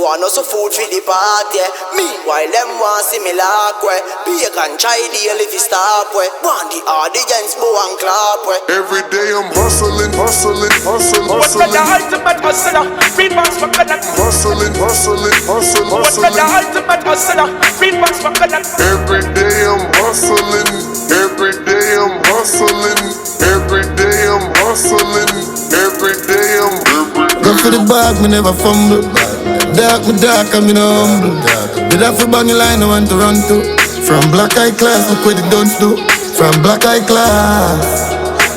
Want us some food for the party. Meanwhile, them want see me lock way. Bacon try deal if you stop way. Want the audience bow and clap way. Every day I'm hustling. What's the ultimate hustler? Free pass for connect. Hustling. What's the ultimate hustler? Free pass for connect. Every day I'm hustling. Every day I'm hustling. Every day I'm hustling. Every day I'm Go for the bag, me never fumble. Dark, and me no humble. Did I for bang line I want to run to. From black eye class, look what it don't do. From black eye class,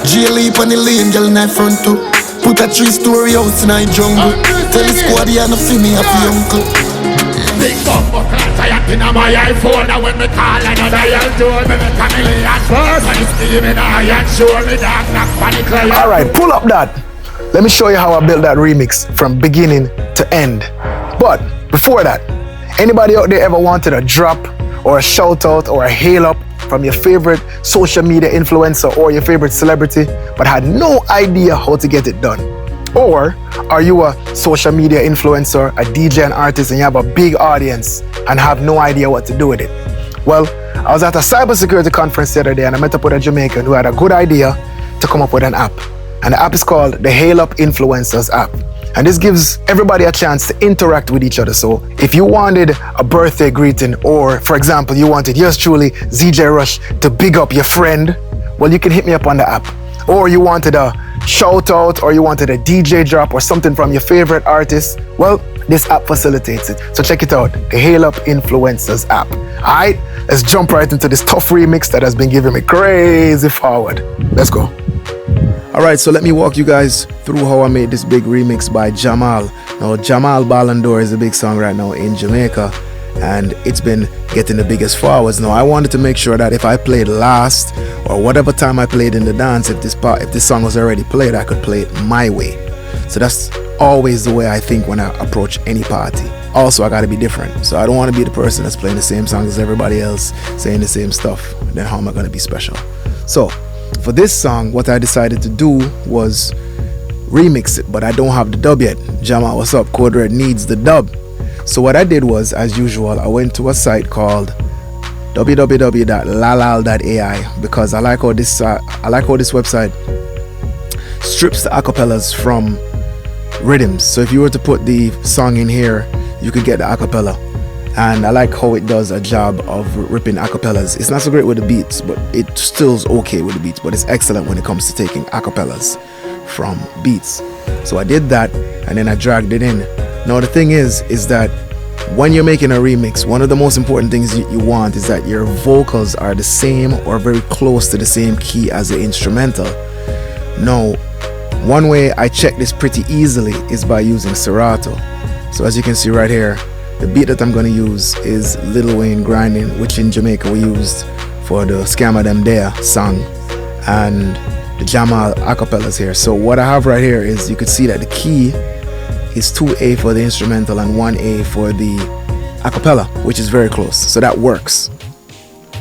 jail heap on the lane, girl in front too. Put a 3-story house in a jungle. Tell the squad you no feel me happy uncle. Big bumbo class, I have in my iPhone. And when me call another young dude, me make a million first. And it's steaming iron, sure me dark, knock panic. Alright, pull up that. Let me show you how I built that remix from beginning to end. But before that, anybody out there ever wanted a drop or a shout out or a hail up from your favorite social media influencer or your favorite celebrity but had no idea how to get it done? Or are you a social media influencer, a DJ and artist, and you have a big audience and have no idea what to do with it? Well, I was at a cybersecurity conference the other day and I met up with a Jamaican who had a good idea to come up with an app. And the app is called the hailupinfluencers app. And this gives everybody a chance to interact with each other. So if you wanted a birthday greeting, or for example, you wanted yours truly, ZJ Rush, to big up your friend, well, you can hit me up on the app. Or you wanted a shout out, or you wanted a DJ drop or something from your favorite artist, well, this app facilitates it. So check it out, the hailupinfluencers app. All right, let's jump right into this tough remix that has been giving me crazy forward. Let's go. Alright, so let me walk you guys through how I made this big remix by Jamal. Now, Jamal Ballandor is a big song right now in Jamaica, and it's been getting the biggest forwards. Now, I wanted to make sure that if I played last, or whatever time I played in the dance, if this song was already played, I could play it my way. So that's always the way I think when I approach any party. Also, I gotta be different. So I don't want to be the person that's playing the same songs as everybody else, saying the same stuff. Then how am I gonna be special? So, for this song, what I decided to do was remix it, but I don't have the dub yet. Jamal, what's up? Code Red needs the dub. So what I did was, as usual, I went to a site called www.lalal.ai because I like how this website strips the acapellas from rhythms. So if you were to put the song in here, you could get the acapella. And I like how it does a job of ripping acapellas. It's not so great with the beats, but it still's okay with the beats, but it's excellent when it comes to taking acapellas from beats. So I did that, and then I dragged it in. Now the thing is that when you're making a remix, one of the most important things you want is that your vocals are the same or very close to the same key as the instrumental. Now, one way I check this pretty easily is by using Serato. So as you can see right here, the beat that I'm going to use is Lil Wayne Grinding, which in Jamaica we used for the Scammer Them There song, and the Jamal acapellas here. So what I have right here is, you could see that the key is 2A for the instrumental and 1A for the acapella, which is very close. So that works.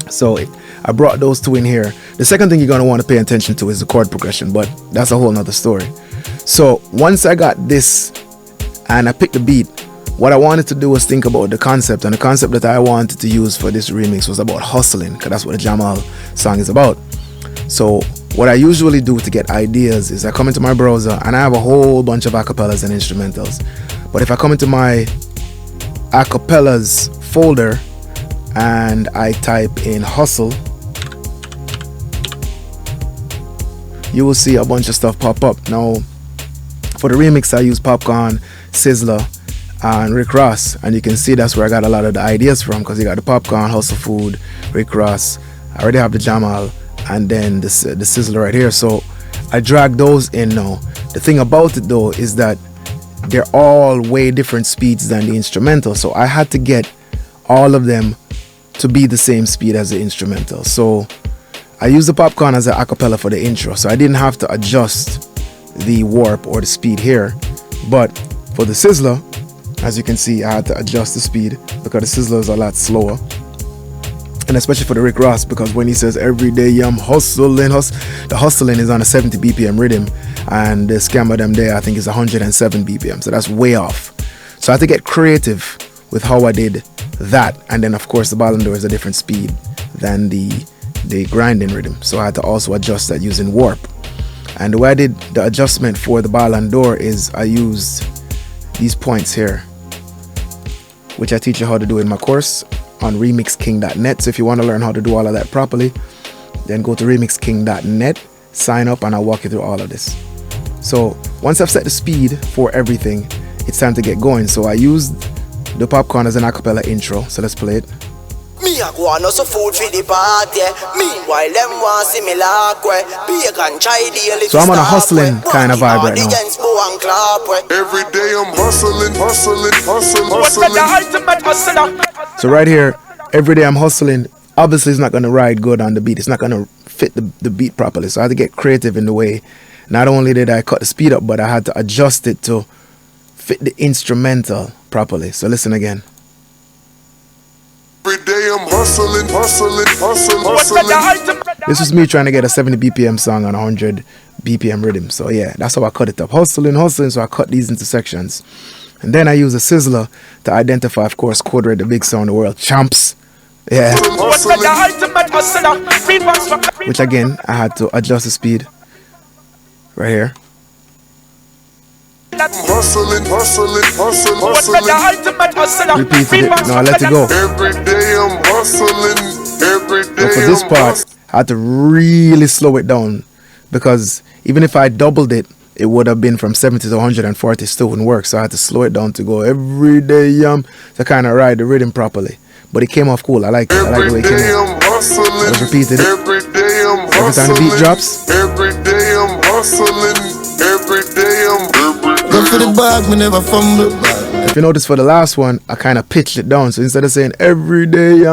So I brought those two in here. The second thing you're going to want to pay attention to is the chord progression, but that's a whole nother story. So once I got this and I picked the beat, what I wanted to do was think about the concept, and the concept that I wanted to use for this remix was about hustling, because that's what the Jamal song is about. So what I usually do to get ideas is I come into my browser and I have a whole bunch of acapellas and instrumentals. But if I come into my acapellas folder and I type in hustle, you will see a bunch of stuff pop up. Now, for the remix, I use Popcorn, Sizzler, and Rick Ross, and you can see that's where I got a lot of the ideas from, because you got the Popcorn, Hustle Food, Rick Ross. I already have the Jamal, and then the Sizzler right here. So I drag those in now. The thing about it though is that they're all way different speeds than the instrumental, so I had to get all of them to be the same speed as the instrumental. So I used the Popcorn as an acapella for the intro, so I didn't have to adjust the warp or the speed here. But for the Sizzler, as you can see, I had to adjust the speed because the Sizzler is a lot slower. And especially for the Rick Ross, because when he says every day I'm hustling, the hustling is on a 70 BPM rhythm, and the Scammer Them There I think is 107 BPM, so that's way off. So I had to get creative with how I did that. And then of course the Ballandor is a different speed than the grinding rhythm. So I had to also adjust that using warp. And the way I did the adjustment for the Ballandor is I used these points here, which I teach you how to do in my course on remixking.net. So if you want to learn how to do all of that properly, then go to remixking.net, sign up, and I'll walk you through all of this. So once I've set the speed for everything, it's time to get going. So I used the popcorn as an acapella intro. So let's play it. Me a go on also food for the party. Meanwhile, them want see me like way. Bacon, chai, daily. So I'm on a hustling kind of vibe right now. Every day I'm hustling. What's the ultimate hustler? So right here, every day I'm hustling. Obviously, it's not going to ride good on the beat. It's not going to fit the beat properly. So I had to get creative in the way. Not only did I cut the speed up, but I had to adjust it to fit the instrumental properly. So listen again. Every day I'm hustling. What's the ultimate? This was me trying to get a 70 BPM song on 100 BPM rhythm. So yeah, that's how I cut it up. Hustling. So I cut these into sections. And then I use a sizzler to identify, of course, Code Red, the big sound of the world. Champs. Yeah. What's the ultimate hustler? Feedbacks for Which again, I had to adjust the speed. Right here. Hustling. What's the ultimate hustler? Repeated it. Now I let it go. Every day I'm hustling. Every day But for this I'm part, I had to really slow it down, because even if I doubled it, it would have been from 70 to 140, still wouldn't work. So I had to slow it down to go every day to kind of ride the rhythm properly. But it came off cool. I like the way it came off. I just repeated it. Every day I'm Every time the beat drops. Every day I'm hustling. Every day I'm Go for the bag, me never fumble. If you notice for the last one, I kind of pitched it down. So instead of saying every day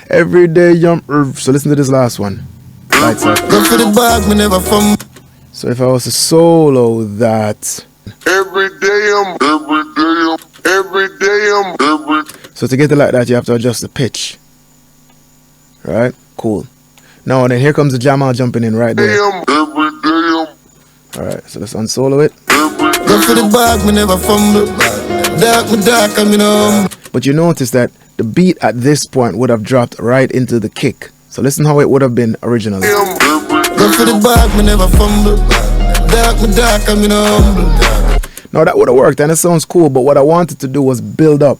every day so listen to this last one. Right side. Go for the bag, me never fumble. So if I was to solo that. every day I'm So to get it like that, you have to adjust the pitch. Right? Cool. Now and then here comes the Jamal jumping in right there. Alright, so let's unsolo it. Go for the bag, me never fumble. Dark, I'm in But you notice that the beat at this point would have dropped right into the kick. So listen how it would have been originally. Go for the bag, me never fumble. Dark, I'm in Now that would have worked and it sounds cool, but what I wanted to do was build up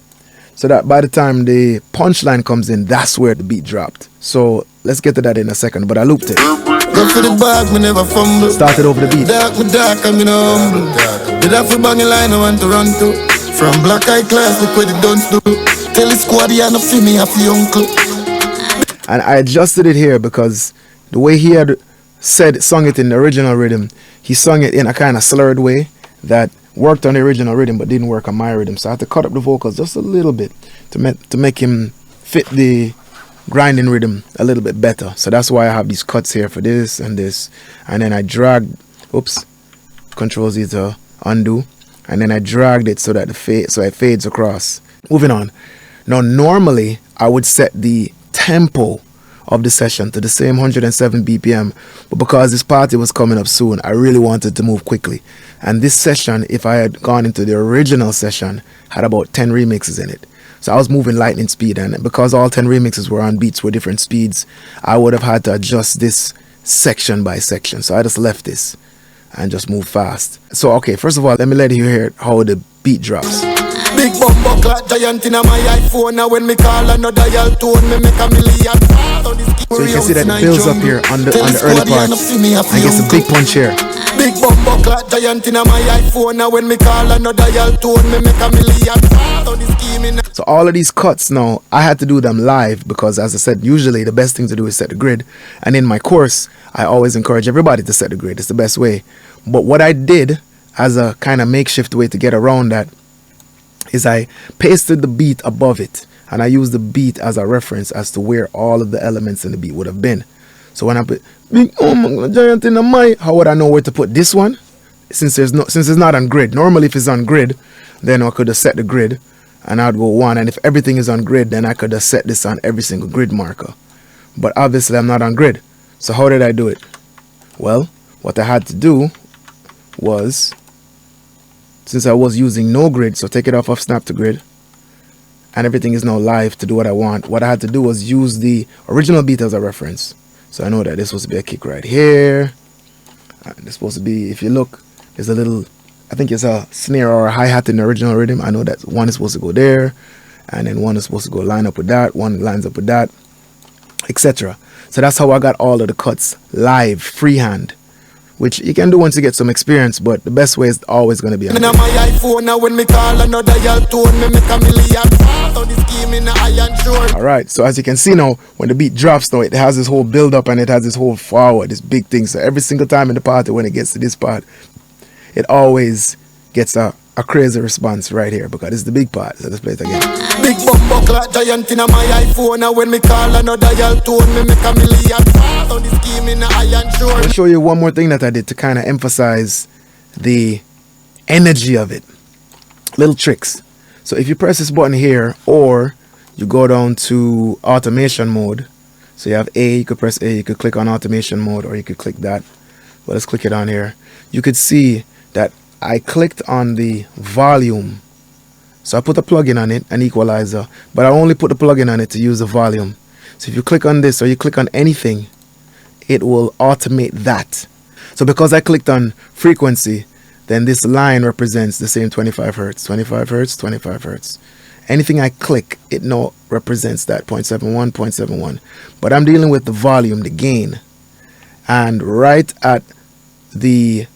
so that by the time the punchline comes in, that's where the beat dropped. So let's get to that in a second, but I looped it. Go for the bag, me never fumble. Started over the beat. Dark, I'm in humble. Did I for bang a line I want to run to? From black eye class, look what it don't do. Tell the squad you not feel me, have the uncle. And I adjusted it here because the way he had sung it in the original rhythm, he sung it in a kind of slurred way that worked on the original rhythm but didn't work on my rhythm. So I had to cut up the vocals just a little bit to make him fit the grinding rhythm a little bit better. So that's why I have these cuts here for this and this. And then I dragged, Control Z to undo. And then I dragged it so that it fades across. Moving on. Now normally I would set the tempo of the session to the same 107 BPM, but because this party was coming up soon, I really wanted to move quickly. And this session, if I had gone into the original session, had about 10 remixes in it. So I was moving lightning speed, and because all 10 remixes were on beats with different speeds, I would have had to adjust this section by section. So I just left this and just moved fast. So okay, first of all, let me let you hear how the beat drops. Big bumbo clock giant in my iPhone. Now when me call another dial tone, me make a million. So you can see that it builds up here on the early parts and gets a big punch here. Big bumbo clock giant in my iPhone. Now when me call another dial tone, me make a million. So all of these cuts now, I had to do them live because, as I said, usually the best thing to do is set the grid. And in my course, I always encourage everybody to set the grid. It's the best way. But what I did as a kind of makeshift way to get around that is I pasted the beat above it, and I used the beat as a reference as to where all of the elements in the beat would have been. So when I put big giant in the mic, how would I know where to put this one? Since it's not on grid. Normally if it's on grid, then I could have set the grid and I'd go one, and if everything is on grid, then I could have set this on every single grid marker. But obviously I'm not on grid. So how did I do it? Well, what I had to do was since I was using no grid, so take it off of snap to grid, and everything is now live to do what I want. What I had to do was use the original beat as a reference. So I know that this was supposed to be a kick right here, and it's supposed to be, if you look, there's a little, I think it's a snare or a hi-hat in the original rhythm. I know that one is supposed to go there, and then one is supposed to go line up with that, one lines up with that, etc. So that's how I got all of the cuts live, freehand, which you can do once you get some experience, but the best way is always going to be on my iPhone now when me call another y'all tone me make a million. So this game in the iron shore. Alright, so as you can see now, when the beat drops now, it has this whole build up and it has this whole forward, this big thing. So every single time in the party when it gets to this part, it always gets a crazy response right here, because this is the big part. So let's play it again. Big bumbo clock giant in my iPhone now when me call another y'all tone me make a million. So this game in the iron shore. I'll show you one more thing that I did to kind of emphasize the energy of it. Little tricks. So if you press this button here, or you go down to automation mode, so you have A, you could press A, you could click on automation mode, or you could click that. Well, let's click it on here. You could see that I clicked on the volume. So I put a plugin on it, an equalizer, but I only put the plugin on it to use the volume. So if you click on this or you click on anything, it will automate that. So because I clicked on frequency, then this line represents the same 25 hertz, 25 hertz, 25 hertz. Anything I click, it now represents that 0.71, 0.71. But I'm dealing with the volume, the gain. And right at the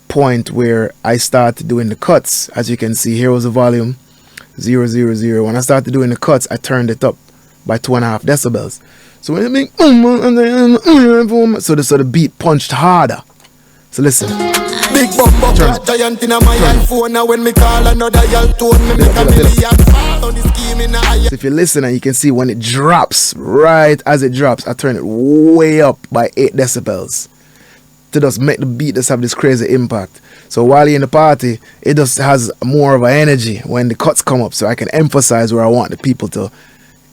point where I started doing the cuts, as you can see, here was the volume, 0, 0, 0. When I started doing the cuts, I turned it up by 2.5 decibels. So when it make so the beat punched harder. So listen. Big bumbo giant in my iPhone now when me call another y'all tone me make a million. So this game in the iron. So if you listen and you can see when it drops, right as it drops, I turn it way up by 8 decibels to just make the beat just have this crazy impact. So while you're in the party, it just has more of an energy when the cuts come up, so I can emphasize where I want the people to,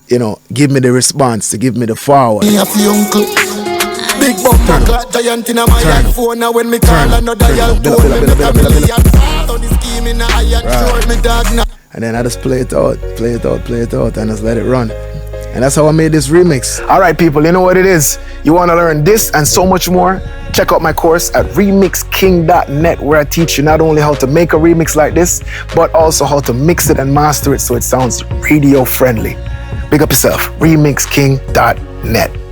you know, give me the response, to give me the forward. Big bumbo clock giant in my iPhone now when me call another y'all tone me make a million. So this game in the iron shore me dog now. And then I just play it out, and just let it run. And that's how I made this remix. Alright people, you know what it is? You want to learn this and so much more? Check out my course at remixking.net, where I teach you not only how to make a remix like this, but also how to mix it and master it so it sounds radio friendly. Big up yourself, remixking.net.